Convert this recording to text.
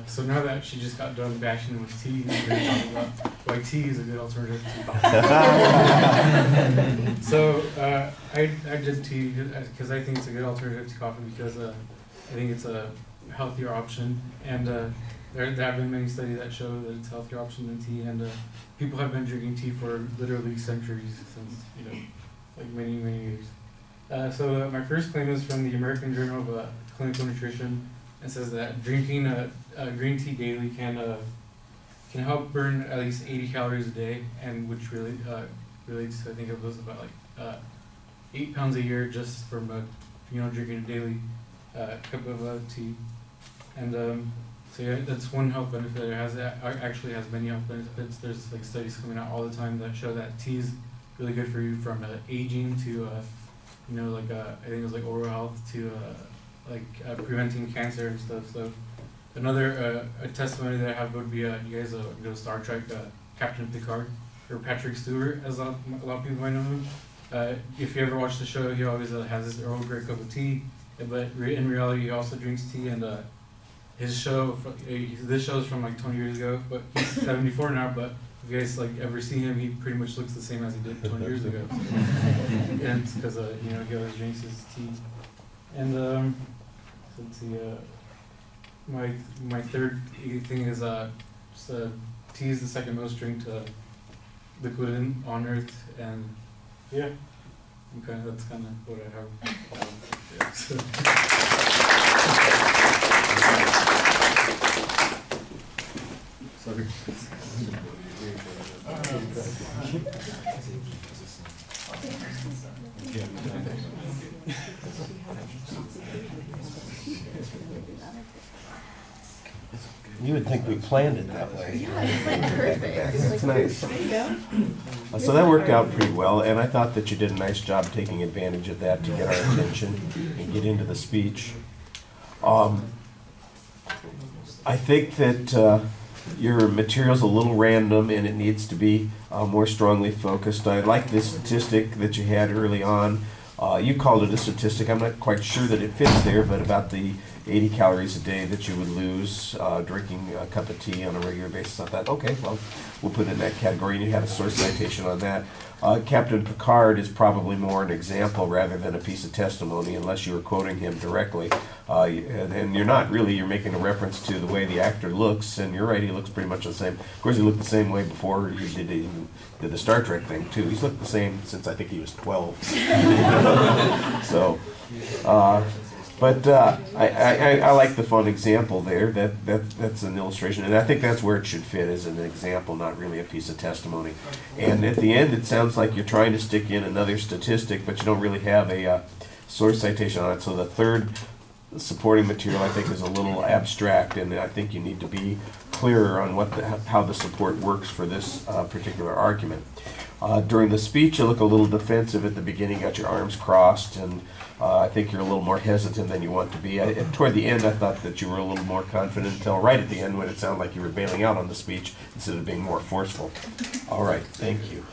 So now that she just got done bashing with tea, we're going to talk about why tea is a good alternative to coffee. So I did tea because I think it's a good alternative to coffee because I think it's a healthier option, and there have been many studies that show that it's a healthier option than tea, and people have been drinking tea for literally centuries, since like many years. So my first claim is from the American Journal of Clinical Nutrition. It says that drinking green tea daily can help burn at least 80 calories a day, and which really relates to, I think it was about like 8 pounds a year just from drinking a daily cup of tea. And so yeah, that's one health benefit it has. It actually has many health benefits. There's like studies coming out all the time that show that tea is really good for you, from aging to I think it was like oral health to preventing cancer and stuff. So another a testimony that I have would be you guys know Star Trek, Captain Picard, or Patrick Stewart, as a lot of people might know him. If you ever watch the show, he always has this Earl Grey cup of tea, but in reality he also drinks tea. And this show is from like 20 years ago, but he's 74 now. But if you guys ever see him, he pretty much looks the same as he did 20 years ago. And it's because he always drinks his tea. And let's see, my third thing is tea is the second most drinked liquid on Earth, and yeah, that's kind of what I have. Yeah, so. Sorry. You would think we planned it that way. Yeah, it's like perfect. It's nice. There you go. So that worked out pretty well, and I thought that you did a nice job taking advantage of that to get our attention and get into the speech. I think that your material's a little random and it needs to be more strongly focused. I like this statistic that you had early on. You called it a statistic. I'm not quite sure that it fits there, but about the 80 calories a day that you would lose drinking a cup of tea on a regular basis. I thought, okay, well, we'll put it in that category, and you had a source citation on that. Captain Picard is probably more an example rather than a piece of testimony, unless you were quoting him directly. And you're not really, you're making a reference to the way the actor looks, and you're right, he looks pretty much the same. Of course, he looked the same way before he did the Star Trek thing, too. He's looked the same since I think he was 12. So, but I like the fun example there. That's an illustration, and I think that's where it should fit, as an example, not really a piece of testimony. And at the end, it sounds like you're trying to stick in another statistic, but you don't really have a source citation on it. So the third supporting material, I think, is a little abstract, and I think you need to be clearer on how the support works for this particular argument. During the speech, you look a little defensive at the beginning, got your arms crossed, and I think you're a little more hesitant than you want to be. Toward the end, I thought that you were a little more confident, until right at the end when it sounded like you were bailing out on the speech instead of being more forceful. All right, thank you.